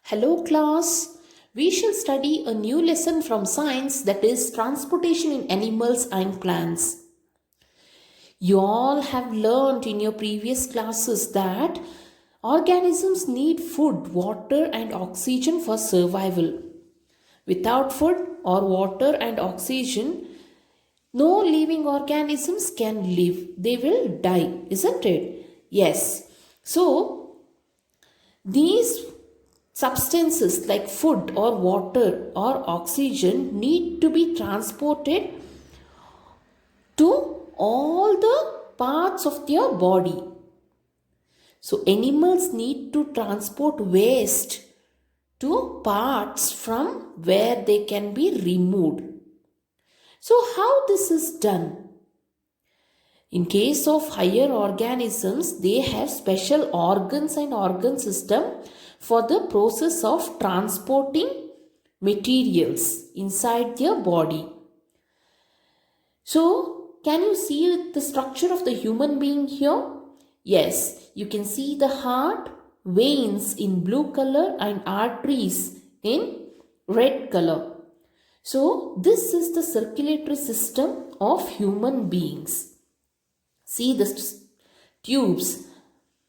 Hello class, we shall study a new lesson from science, that is transportation in animals and plants. You all have learned in your previous classes that organisms need food, water and oxygen for survival. Without food or water and oxygen, no living organisms can live. They will die, isn't it? Yes. So, these substances like food or water or oxygen need to be transported to all the parts of their body. So animals need to transport waste to parts from where they can be removed. So how this is done? In case of higher organisms, they have special organs and organ system for the process of transporting materials inside their body. So, can you see the structure of the human being here? Yes, you can see the heart, veins in blue color and arteries in red color. So, this is the circulatory system of human beings. See the tubes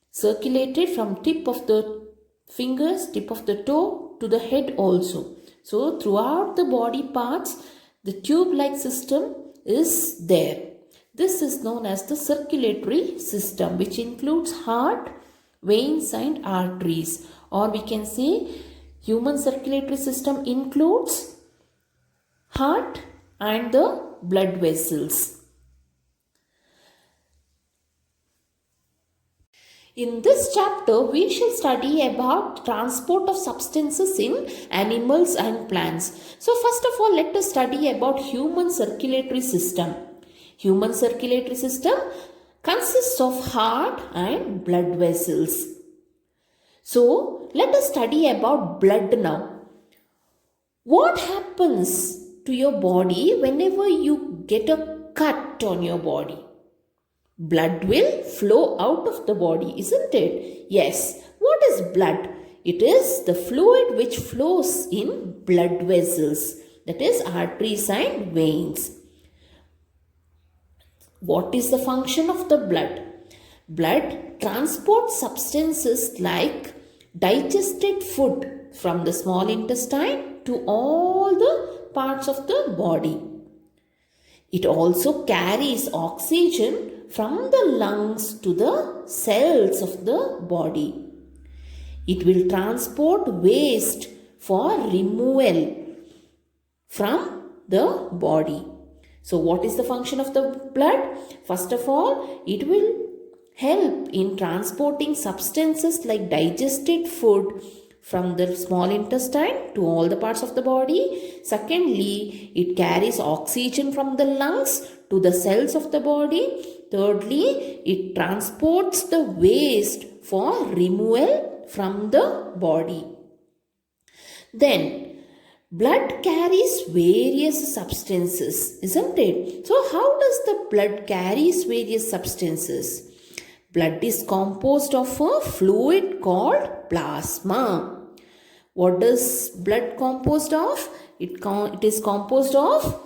circulated from tip of the fingers, tip of the toe to the head also. So throughout the body parts, the tube-like system is there. This is known as the circulatory system, which includes heart, veins and arteries. Or we can say human circulatory system includes heart and the blood vessels. In this chapter, we shall study about transport of substances in animals and plants. So first of all, let us study about human circulatory system. Human circulatory system consists of heart and blood vessels. So let us study about blood now. What happens to your body whenever you get a cut on your body? Blood will flow out of the body, isn't it? Yes. What is blood? It is the fluid which flows in blood vessels, that is arteries and veins. What is the function of the blood? Blood transports substances like digested food from the small intestine to all the parts of the body. It also carries oxygen from the lungs to the cells of the body. It will transport waste for removal from the body. So what is the function of the blood? First of all, it will help in transporting substances like digested food from the small intestine to all the parts of the body. Secondly, it carries oxygen from the lungs to the cells of the body. Thirdly, it transports the waste for removal from the body. Then, blood carries various substances, isn't it? So, how does the blood carries various substances? Blood is composed of a fluid called plasma. What is blood composed of? It is composed of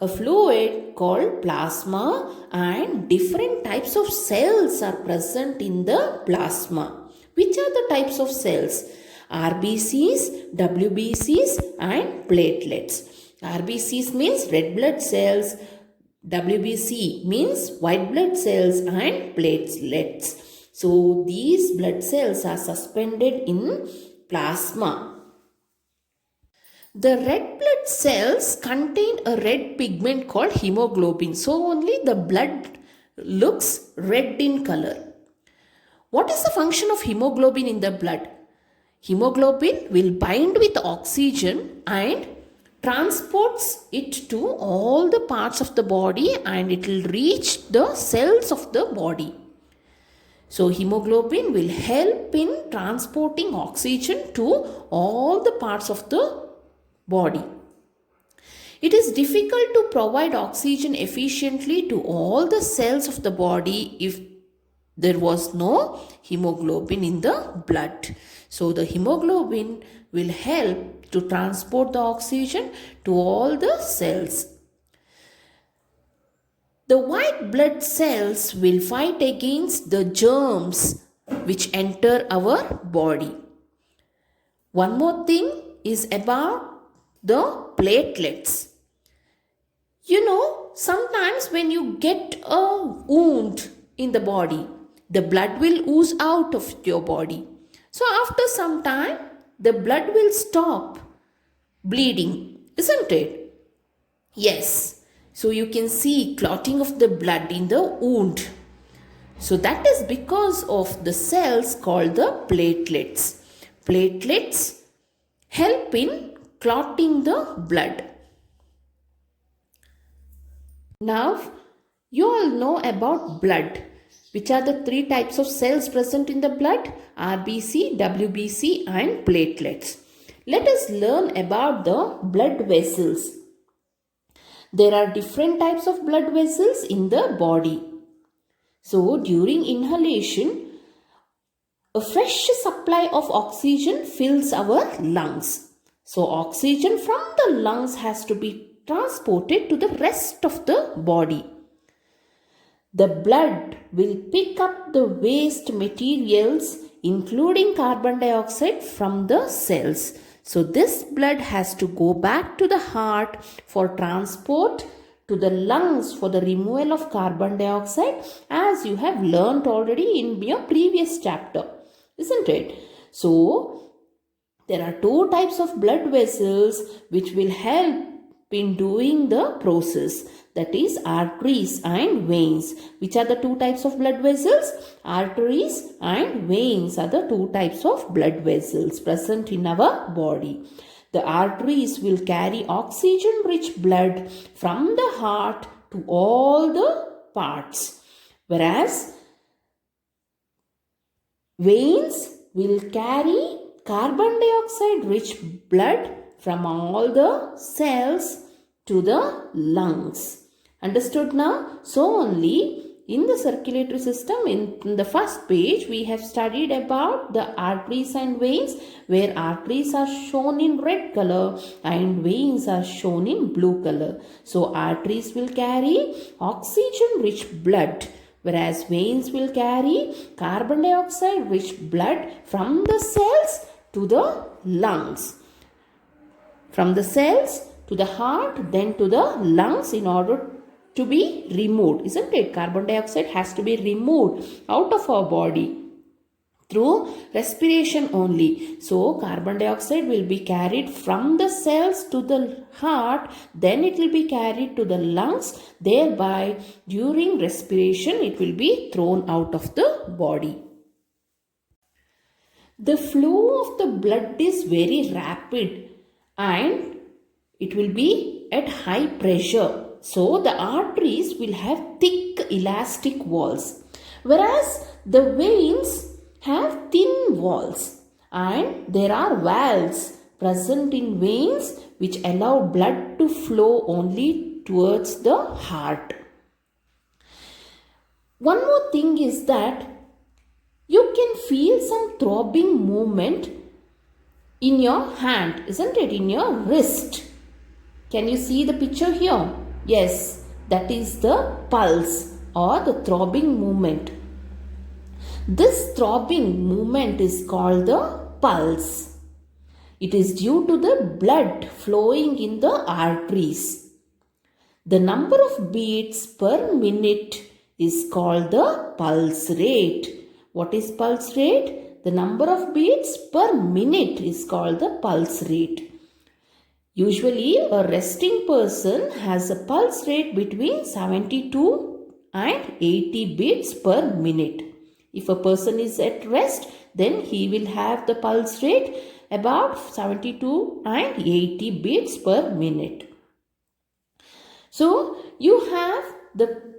a fluid called plasma, and different types of cells are present in the plasma. Which are the types of cells? RBCs, WBCs and platelets. RBCs means red blood cells, WBC means white blood cells and platelets. So these blood cells are suspended in plasma. The red blood cells contain a red pigment called hemoglobin. So only the blood looks red in color. What is the function of hemoglobin in the blood? Hemoglobin will bind with oxygen and transports it to all the parts of the body, and it will reach the cells of the body. So hemoglobin will help in transporting oxygen to all the parts of the body. It is difficult to provide oxygen efficiently to all the cells of the body if There was no hemoglobin in the blood. So the hemoglobin will help to transport the oxygen to all the cells. The white blood cells will fight against the germs which enter our body. One more thing is about the platelets. Sometimes when you get a wound in the body, the blood will ooze out of your body. So after some time, the blood will stop bleeding, isn't it? Yes. So you can see clotting of the blood in the wound. So that is because of the cells called the platelets. Platelets help in clotting the blood. Now, you all know about blood. Which are the three types of cells present in the blood? RBC, WBC and platelets. Let us learn about the blood vessels. There are different types of blood vessels in the body. So, during inhalation, a fresh supply of oxygen fills our lungs. So, oxygen from the lungs has to be transported to the rest of the body. The blood will pick up the waste materials including carbon dioxide from the cells. So this blood has to go back to the heart for transport to the lungs for the removal of carbon dioxide, as you have learnt already in your previous chapter, isn't it? So there are two types of blood vessels which will help in doing the process, that is arteries and veins. Which are the two types of blood vessels? Arteries and veins are the two types of blood vessels present in our body. The arteries will carry oxygen rich blood from the heart to all the parts, whereas veins will carry carbon dioxide rich blood from all the cells to the lungs. Understood now? So only in the circulatory system, in the first page, we have studied about the arteries and veins, where arteries are shown in red color and veins are shown in blue color. So arteries will carry oxygen rich blood, whereas veins will carry carbon dioxide rich blood from the cells to the lungs. From the cells to the heart, then to the lungs in order to be removed, isn't it? Carbon dioxide has to be removed out of our body through respiration only. So carbon dioxide will be carried from the cells to the heart, then it will be carried to the lungs, thereby during respiration it will be thrown out of the body. The flow of the blood is very rapid and it will be at high pressure. So the arteries will have thick elastic walls, whereas the veins have thin walls, and there are valves present in veins which allow blood to flow only towards the heart. One more thing is that you can feel some throbbing movement in your hand, isn't it? In your wrist. Can you see the picture here? Yes, that is the pulse or the throbbing movement. This throbbing movement is called the pulse. It is due to the blood flowing in the arteries. The number of beats per minute is called the pulse rate. What is pulse rate? The number of beats per minute is called the pulse rate. Usually, a resting person has a pulse rate between 72 and 80 beats per minute. If a person is at rest, then he will have the pulse rate about 72 and 80 beats per minute. So, you have the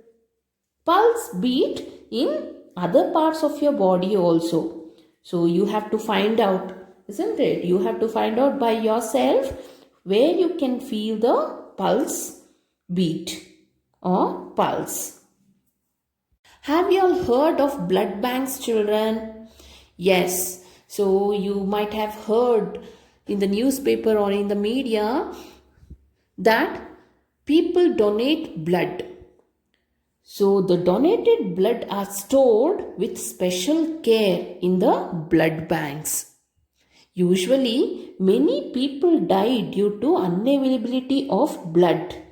pulse beat in other parts of your body also. So, you have to find out, isn't it? You have to find out by yourself where you can feel the pulse beat or pulse. Have you all heard of blood banks, children? Yes. So you might have heard in the newspaper or in the media that people donate blood. So the donated blood are stored with special care in the blood banks. Usually, many people die due to unavailability of blood.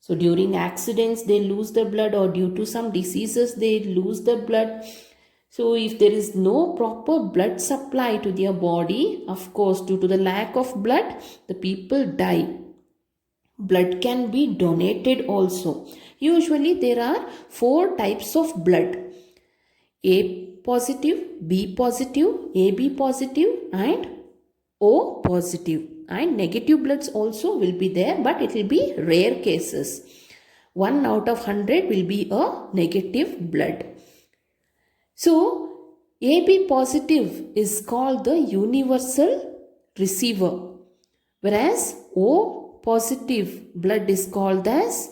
So during accidents, they lose the blood, or due to some diseases, they lose the blood. So if there is no proper blood supply to their body, of course, due to the lack of blood, the people die. Blood can be donated also. Usually there are 4 types of blood: A positive, B positive, AB positive and O positive. And negative bloods also will be there, but it will be rare cases. 1 out of 100 will be a negative blood. So AB positive is called the universal receiver, whereas O positive blood is called as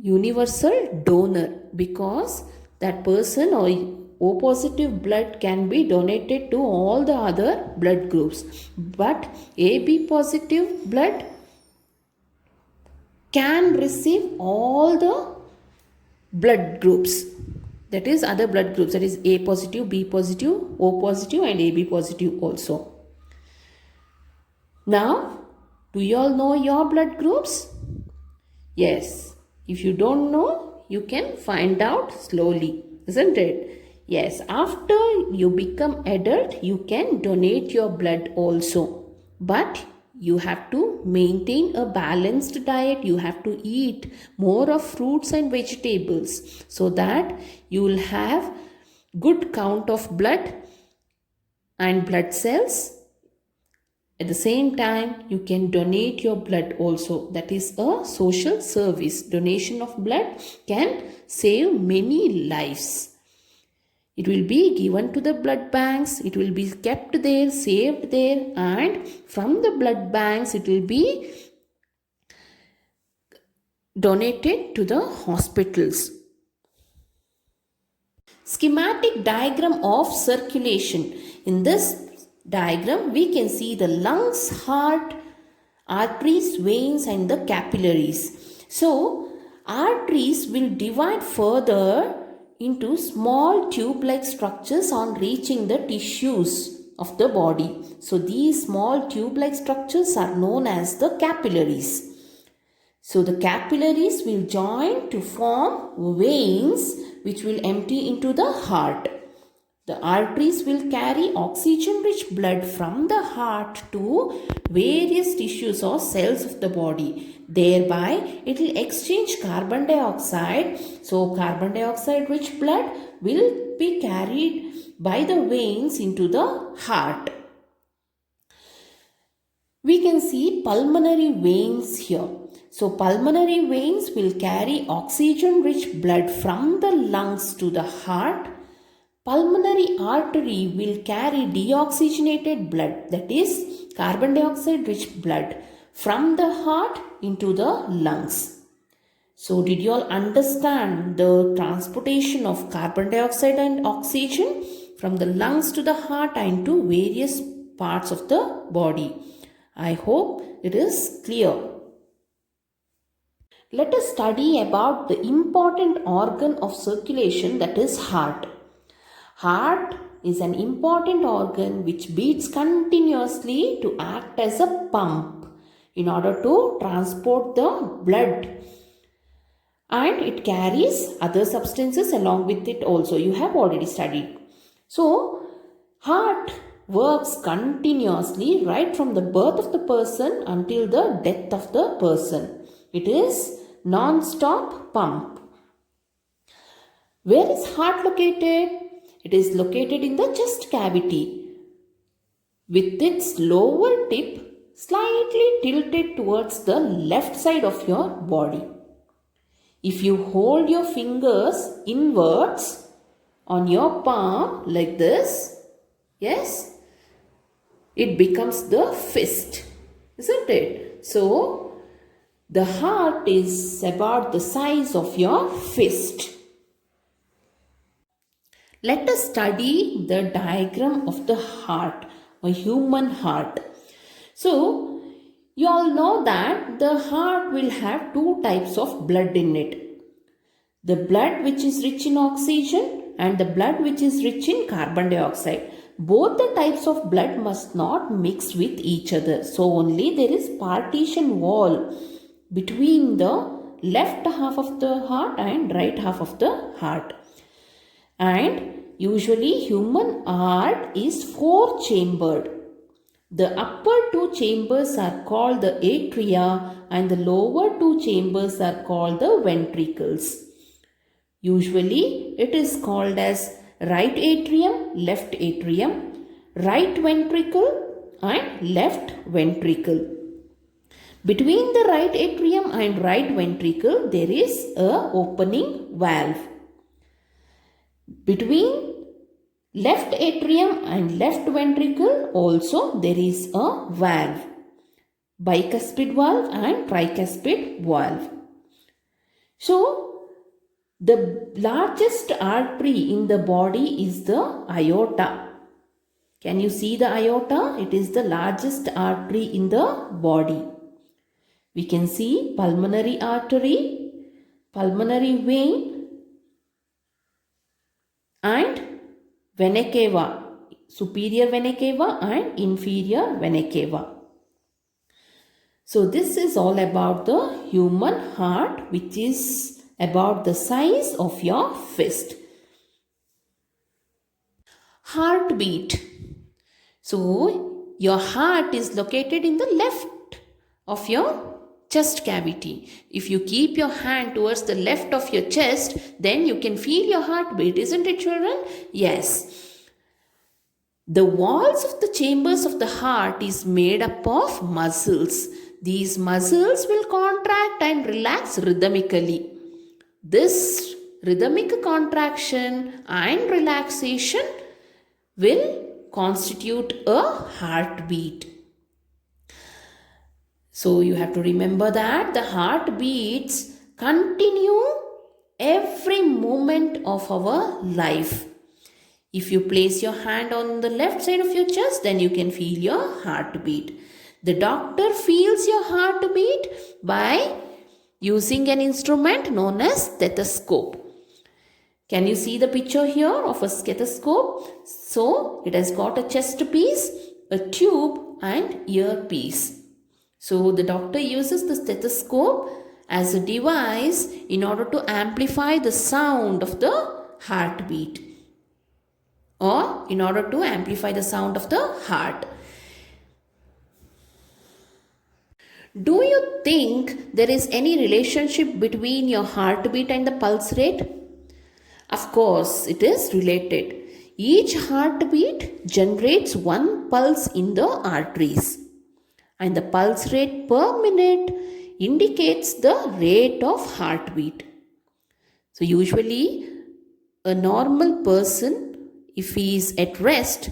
universal donor, because that person or O positive blood can be donated to all the other blood groups, but AB positive blood can receive all the blood groups, that is other blood groups, that is A positive, B positive, O positive and AB positive also. Now, do you all know your blood groups? Yes. If you don't know, you can find out slowly, isn't it? Yes, after you become adult, you can donate your blood also. But you have to maintain a balanced diet. You have to eat more of fruits and vegetables so that you will have good count of blood and blood cells. At the same time, you can donate your blood also. That is a social service. Donation of blood can save many lives. It will be given to the blood banks. It will be kept there, saved there, and from the blood banks, it will be donated to the hospitals. Schematic diagram of circulation. In this diagram, we can see the lungs, heart, arteries, veins and the capillaries. So, arteries will divide further into small tube-like structures on reaching the tissues of the body. So, these small tube-like structures are known as the capillaries. So, the capillaries will join to form veins which will empty into the heart. The arteries will carry oxygen-rich blood from the heart to various tissues or cells of the body. Thereby, it will exchange carbon dioxide. So, carbon dioxide-rich blood will be carried by the veins into the heart. We can see pulmonary veins here. So, pulmonary veins will carry oxygen-rich blood from the lungs to the heart. Pulmonary artery will carry deoxygenated blood, that is carbon dioxide rich blood, from the heart into the lungs. So did you all understand the transportation of carbon dioxide and oxygen from the lungs to the heart and to various parts of the body? I hope it is clear. Let us study about the important organ of circulation, that is heart. Heart is an important organ which beats continuously to act as a pump in order to transport the blood, and it carries other substances along with it also. You have already studied. So, heart works continuously right from the birth of the person until the death of the person. It is non-stop pump. Where is heart located? It is located in the chest cavity with its lower tip slightly tilted towards the left side of your body. If you hold your fingers inwards on your palm like this, yes, it becomes the fist, isn't it? So, the heart is about the size of your fist. Let us study the diagram of the heart, a human heart. So, you all know that the heart will have two types of blood in it. The blood which is rich in oxygen and the blood which is rich in carbon dioxide. Both the types of blood must not mix with each other. So, only there is partition wall between the left half of the heart and right half of the heart. And usually human heart is four chambered. The upper two chambers are called the atria and the lower two chambers are called the ventricles. Usually it is called as right atrium, right ventricle and left ventricle. Between the right atrium and right ventricle there is a opening valve. Between left atrium and left ventricle also there is a valve, bicuspid valve and tricuspid valve. So, the largest artery in the body is the aorta. Can you see the aorta? It is the largest artery in the body. We can see pulmonary artery, pulmonary vein and vena cava, superior vena cava and inferior vena cava. So this is all about the human heart, which is about the size of your fist. Heartbeat. So your heart is located in the left of your chest cavity. If you keep your hand towards the left of your chest, then you can feel your heartbeat, isn't it, children? Yes. The walls of the chambers of the heart is made up of muscles. These muscles will contract and relax rhythmically. This rhythmic contraction and relaxation will constitute a heartbeat. So you have to remember that the heartbeats continue every moment of our life. If you place your hand on the left side of your chest, then you can feel your heartbeat. The doctor feels your heartbeat by using an instrument known as stethoscope. Can you see the picture here of a stethoscope? So it has got a chest piece, a tube and earpiece. So the doctor uses the stethoscope as a device in order to amplify the sound of the heartbeat or in order to amplify the sound of the heart. Do you think there is any relationship between your heartbeat and the pulse rate? Of course, it is related. Each heartbeat generates one pulse in the arteries, and the pulse rate per minute indicates the rate of heartbeat. So, usually, a normal person, if he is at rest,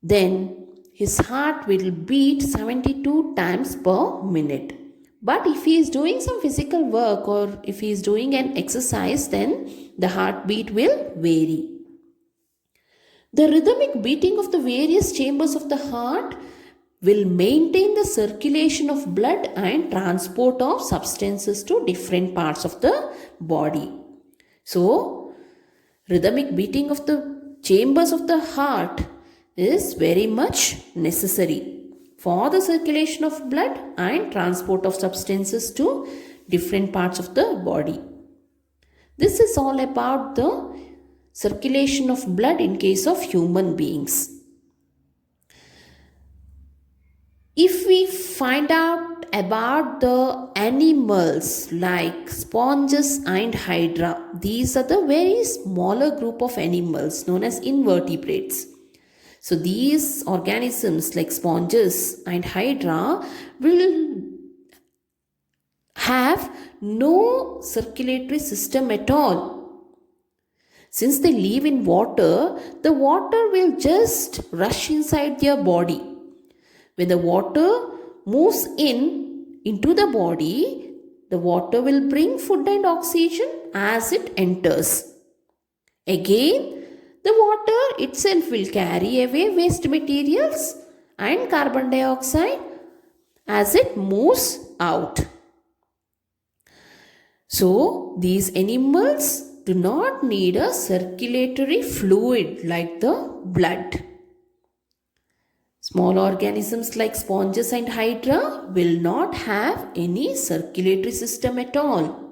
then his heart will beat 72 times per minute. But if he is doing some physical work or if he is doing an exercise, then the heartbeat will vary. The rhythmic beating of the various chambers of the heart will maintain the circulation of blood and transport of substances to different parts of the body. So, rhythmic beating of the chambers of the heart is very much necessary for the circulation of blood and transport of substances to different parts of the body. This is all about the circulation of blood in case of human beings. If we find out about the animals like sponges and hydra, these are the very smaller group of animals known as invertebrates. So these organisms like sponges and hydra will have no circulatory system at all. Since they live in water, the water will just rush inside their body. When the water moves into the body, the water will bring food and oxygen as it enters. Again, the water itself will carry away waste materials and carbon dioxide as it moves out. So, these animals do not need a circulatory fluid like the blood. Small organisms like sponges and hydra will not have any circulatory system at all.